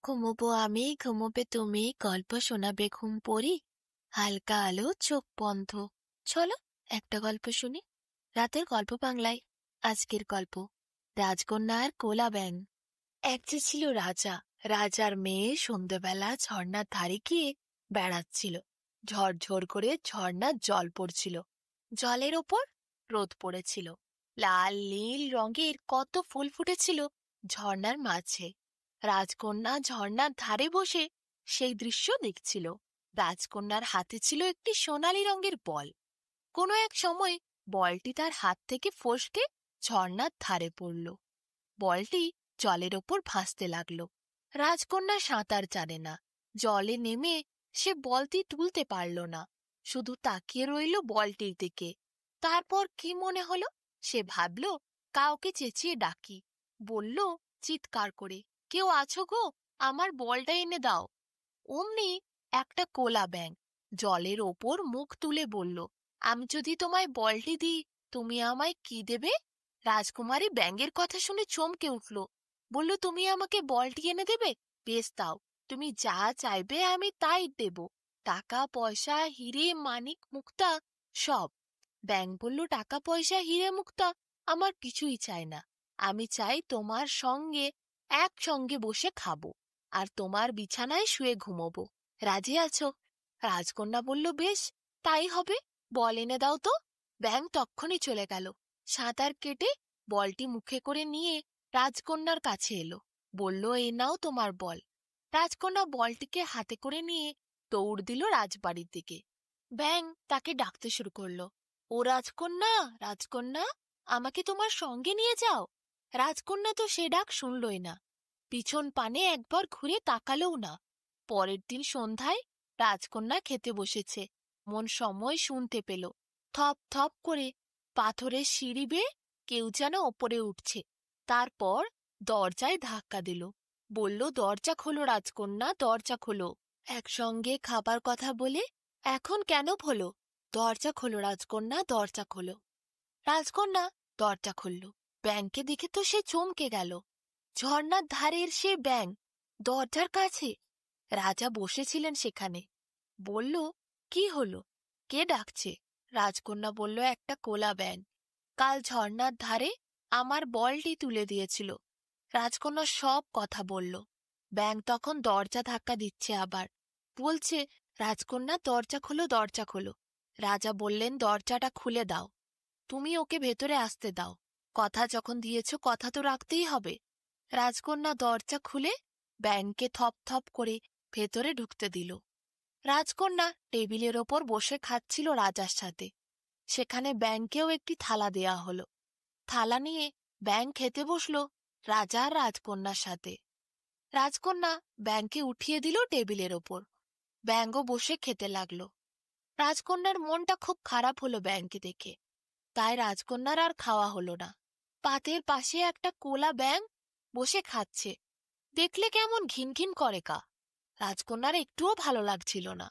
ঘুমোবো আমি, ঘুমোবে তুমি, গল্প শোনাবে ঘুম পড়ি। হালকা আলো, চোখ বন্ধ। চলো একটা গল্প শুনি। রাতের গল্প বাংলায়। আজকের গল্প, রাজকন্যা আর কোলা ব্যাঙ। এক যে ছিল রাজা। রাজার মেয়ে সন্ধ্যেবেলা ঝর্ণার ধারে গিয়ে বেড়াচ্ছিল। ঝরঝর করে ঝর্ণার জল পড়ছিল। জলের ওপর রোদ পড়েছিল। লাল নীল রঙের কত ফুল ফুটেছিল ঝর্ণার মাঝে। রাজকন্যা ঝর্ণার ধারে বসে সেই দৃশ্য দেখছিল। রাজকন্যার হাতে ছিল একটি সোনালী রঙের বল। কোনো এক সময় বলটি তার হাত থেকে ফসকে ঝর্ণার ধারে পড়ল। বলটি জলের ওপর ভাসতে লাগলো। রাজকন্যা সাঁতার জানে না। জলে নেমে সে বলটি তুলতে পারল না, শুধু তাকিয়ে রইল বলটির দিকে। তারপর কি মনে হলো, সে ভাবল কাউকে চেঁচিয়ে ডাকি। বলল চিৎকার করে, কেউ আছো গো, আমার বলটা এনে দাও। অমনি একটা কোলা ব্যাঙ জলের ওপর মুখ তুলে বলল, আমি যদি তোমায় বলটি দিই, তুমি আমায় কি দেবে? রাজকুমারী ব্যাঙের কথা শুনে চমকে উঠল। বলল, তুমি আমাকে বলটি এনে দেবে? বেশ, দাও, তুমি যা চাইবে আমি তাই দেব। টাকা পয়সা, হিরে মানিক মুক্তা, সব। ব্যাঙ বলল, টাকা পয়সা হিরে মুক্তা আমার কিছুই চাই না। আমি চাই তোমার সঙ্গে একসঙ্গে বসে খাবো আর তোমার বিছানায় শুয়ে ঘুমোবো। রাজি আছো? রাজকন্যা বলল, বেশ, তাই হবে, বল এনে দাও তো। ব্যাঙ তক্ষুনি চলে গেল। সাঁতার কেটে বলটি মুখে করে নিয়ে রাজকন্যার কাছে এলো। বলল, এ নাও তোমার বল। রাজকন্যা বলটিকে হাতে করে নিয়ে দৌড় দিল রাজবাড়ির দিকে। ব্যাঙ তাকে ডাকতে শুরু করলো, ও রাজকন্যা, রাজকন্যা, আমাকে তোমার সঙ্গে নিয়ে যাও। রাজকন্যা তো সে ডাক শুনলই না, পিছন পানে একবার ঘুরে তাকালোও না। পরের দিন সন্ধ্যায় রাজকন্যা খেতে বসেছে। মন সময় শুনতে পেল থপ থপ করে পাথরের সিঁড়ি বেয়ে কেউ যেন ওপরে উঠছে। তারপর দরজায় ধাক্কা দিল। বলল, দরজা খোলো রাজকন্যা, দরজা খোলো। একসঙ্গে খাবার কথা বলে এখন কেন হলো? দরজা খোলো রাজকন্যা, দরজা খোলো। রাজকন্যা দরজা খুলল। ব্যাঙকে দেখে তো সে চমকে গেল। ঝর্ণার ধারের সে ব্যাঙ দরজার কাছে। রাজা বসেছিলেন সেখানে। বলল, কি হলো, কে ডাকছে? রাজকন্যা বলল, একটা কোলা ব্যাঙ কাল ঝর্ণার ধারে আমার বলটি তুলে দিয়েছিল। রাজকন্যা সব কথা বলল। ব্যাঙ তখন দরজা ধাক্কা দিচ্ছে আবার। বলছে, রাজকন্যা দরজা খোলো, দরজা খোলো। রাজা বললেন, দরজাটা খুলে দাও, তুমি ওকে ভেতরে আসতে দাও। কথা যখন দিয়েছ, কথা তো রাখতেই হবে। রাজকন্যা দরজা খুলে ব্যাঙকে থপ থপ করে ভেতরে ঢুকতে দিল। রাজকন্যা টেবিলের ওপর বসে খাচ্ছিল রাজার সাথে। সেখানে ব্যাঙকেও একটি থালা দেয়া হলো। থালা নিয়ে ব্যাঙ খেতে বসল রাজা আর রাজকন্যার সাথে। রাজকন্যা ব্যাঙকে উঠিয়ে দিল টেবিলের ওপর। ব্যাঙও বসে খেতে লাগলো। রাজকন্যার মনটা খুব খারাপ হলো ব্যাঙকে দেখে। তাই রাজকন্যার আর খাওয়া হলো না। পাতের পাশে একটা কোলা ব্যাঙ বসে খাচ্ছে। দেখলে কেমন ঘিন ঘিন করে কা। রাজকন্যার একটুও ভালো লাগছিল না।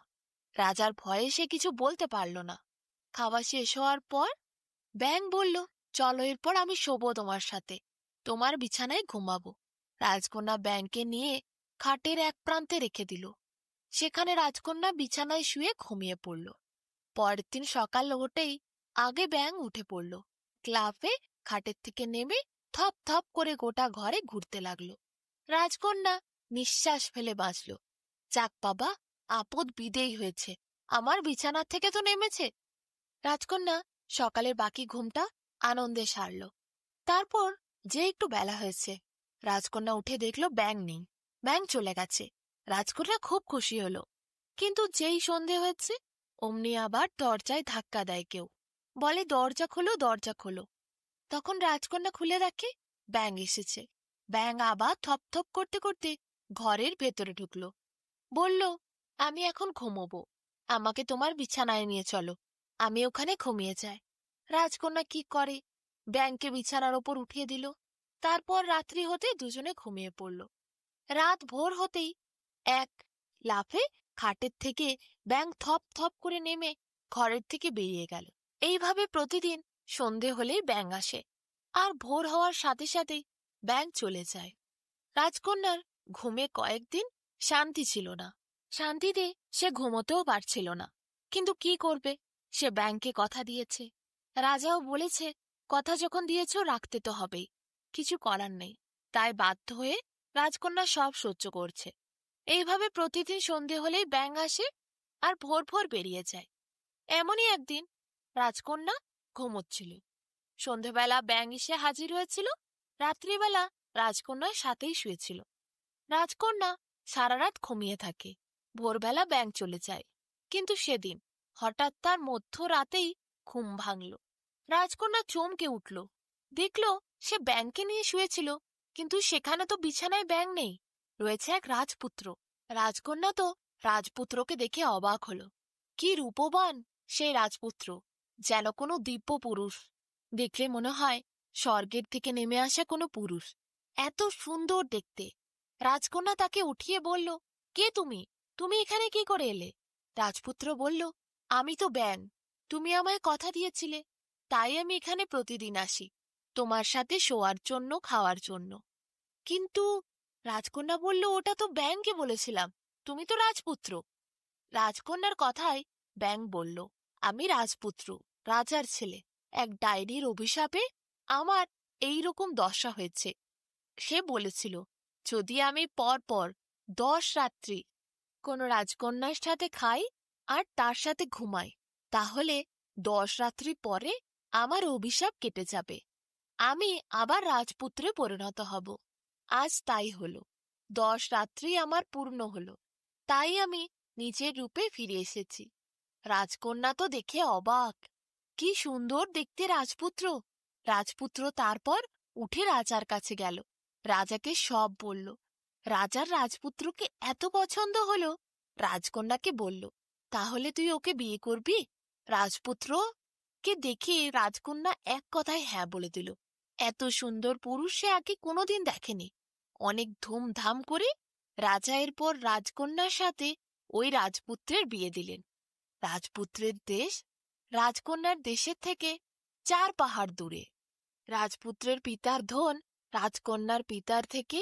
রাজার ভয়ে সে কিছু বলতে পারল না। খাওয়া শেষ হওয়ার পর ব্যাঙ বলল, চলো, এরপর আমি শোবো তোমার সাথে, তোমার বিছানায় ঘুমাবো। রাজকন্যা ব্যাঙকে নিয়ে খাটের এক প্রান্তে রেখে দিল। সেখানে রাজকন্যা বিছানায় শুয়ে ঘুমিয়ে পড়ল। পরের দিন সকাল হতেই আগে ব্যাঙ উঠে পড়ল। ক্লাফে খাটের থেকে নেমে থপ থপ করে গোটা ঘরে ঘুরতে লাগলো। রাজকন্যা নিঃশ্বাস ফেলে বাঁচল। যাক বাবা, আপদ বিদেয় হয়েছে, আমার বিছানার থেকে তো নেমেছে। রাজকন্যা সকালের বাকি ঘুমটা আনন্দে সারল। তারপর যে একটু বেলা হয়েছে, রাজকন্যা উঠে দেখল ব্যাঙ নেই, ব্যাঙ চলে গেছে। রাজকন্যা খুব খুশি হলো। কিন্তু যেই সন্ধে হয়েছে, অমনি আবার দরজায় ধাক্কা দেয় কেউ। বলে, দরজা খোলো, দরজা খোলো। তখন রাজকন্যা খুলে দেখে ব্যাঙ এসেছে। ব্যাঙ আবার থপ থপ করতে করতে ঘরের ভেতরে ঢুকলো। বলল, আমি এখন ঘুমোবো, আমাকে তোমার বিছানায় নিয়ে চলো, আমি ওখানে ঘুমিয়ে যাই। রাজকন্যা কি করে, ব্যাঙকে বিছানার ওপর উঠিয়ে দিল। তারপর রাত্রি হতে দুজনে ঘুমিয়ে পড়ল। রাত ভোর হতেই এক লাফে খাটের থেকে ব্যাঙ থপ থপ করে নেমে ঘরের থেকে বেরিয়ে গেল। এইভাবে প্রতিদিন সন্ধে হলেই ব্যাঙ আসে, আর ভোর হওয়ার সাথে সাথেই ব্যাঙ চলে যায়। রাজকন্যার ঘুমে কয়েকদিন শান্তি ছিল না। শান্তিতে সে ঘুমোতেও পারছিল না। কিন্তু কি করবে? সে ব্যাংকে কথা দিয়েছে। রাজাও বলেছে, কথা যখন দিয়েছ রাখতে তো হবেই, কিছু করার নেই। তাই বাধ্য হয়ে রাজকন্যা সব সহ্য করছে। এইভাবে প্রতিদিন সন্ধে হলেই ব্যাঙ আসে আর ভোর ভোর বেরিয়ে যায়। এমনই একদিন রাজকন্যা ঘুমোচ্ছিল। সন্ধেবেলা ব্যাঙ এসে হাজির হয়েছিল। রাত্রিবেলা রাজকন্যার সাথেই শুয়েছিল। রাজকন্যা সারা রাত ঘুমিয়ে থাকে। ভোরবেলা ব্যাঙ চলে যায়। কিন্তু সেদিন হঠাৎ তার মধ্যরাতেই ঘুম ভাঙল। রাজকন্যা চমকে উঠল। দেখল সে ব্যাঙকে নিয়ে শুয়েছিল, কিন্তু সেখানে তো বিছানায় ব্যাঙ নেই, রয়েছে এক রাজপুত্র। রাজকন্যা তো রাজপুত্রকে দেখে অবাক হল। কি রূপবান সেই রাজপুত্র, যেন কোনো দিব্য পুরুষ। দেখলে মনে হয় স্বর্গের থেকে নেমে আসা কোনো পুরুষ। এত সুন্দর দেখতে। রাজকন্যা তাকে উঠিয়ে বলল, কে তুমি? তুমি এখানে কি করে এলে? রাজপুত্র বলল, আমি তো ব্যাঙ। তুমি আমায় কথা দিয়েছিলে, তাই আমি এখানে প্রতিদিন আসি, তোমার সাথে শোয়ার জন্য, খাওয়ার জন্য। কিন্তু রাজকন্যা বলল, ওটা তো ব্যাঙকে বলেছিলাম, তুমি তো রাজপুত্র। রাজকন্যার কথায় ব্যাঙ বলল, আমি রাজপুত্র, রাজার ছেলে। এক ডাইনির অভিশাপে আমার এই রকম দশা হয়েছে। সে বলেছিল, যদি আমি পর পর 10 রাত্রি কোনো রাজকন্যার সাথে খাই আর তার সাথে ঘুমাই, তাহলে 10 রাত্রি পরে আমার অভিশাপ কেটে যাবে, আমি আবার রাজপুত্রে পরিণত হব। আজ তাই হলো। 10 রাত্রি আমার পূর্ণ হলো, তাই আমি নিজের রূপে ফিরে এসেছি। রাজকন্যা তো দেখে অবাক। কি সুন্দর দেখতে রাজপুত্র! রাজপুত্র তারপর উঠে রাজার কাছে গেল, রাজাকে সব বলল। রাজার রাজপুত্রকে এত পছন্দ হলো, রাজকন্যাকে বলল, তাহলে তুই ওকে বিয়ে করবি? রাজপুত্রকে দেখে রাজকন্যা এক কথায় হ্যাঁ বলে দিল। এত সুন্দর পুরুষ সে আগে কোনোদিন দেখেনি। অনেক ধুমধাম করে রাজা এরপর রাজকন্যার সাথে ওই রাজপুত্রের বিয়ে দিলেন। রাজপুত্রের দেশ রাজকন্যার দেশের থেকে 4 পাহাড় দূরে। রাজপুত্রের পিতার ধন রাজকন্যার পিতার থেকে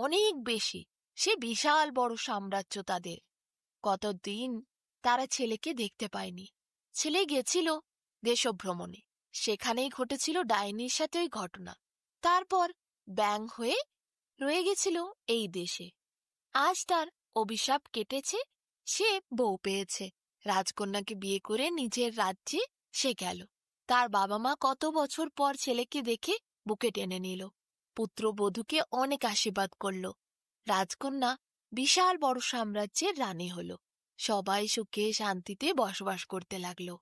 অনেক বেশি। সে বিশাল বড় সাম্রাজ্য তাদের। কতদিন তারা ছেলেকে দেখতে পায়নি। ছেলে গেছিল দেশভ্রমণে, সেখানেই ঘটেছিল ডাইনির সাথে ওই ঘটনা। তারপর ব্যাঙ হয়ে রয়ে গেছিল এই দেশে। আজ তার অভিশাপ কেটেছে, সে বউ পেয়েছে। রাজকন্যাকে বিয়ে করে নিজের রাজ্যে সে গেল। তার বাবা মা কত বছর পর ছেলেকে দেখে বুকে টেনে নিল। পুত্রবধূকে অনেক আশীর্বাদ করল। রাজকন্যা বিশাল বড় সাম্রাজ্যের রানী হল। সবাই সুখে শান্তিতে বসবাস করতে লাগলো।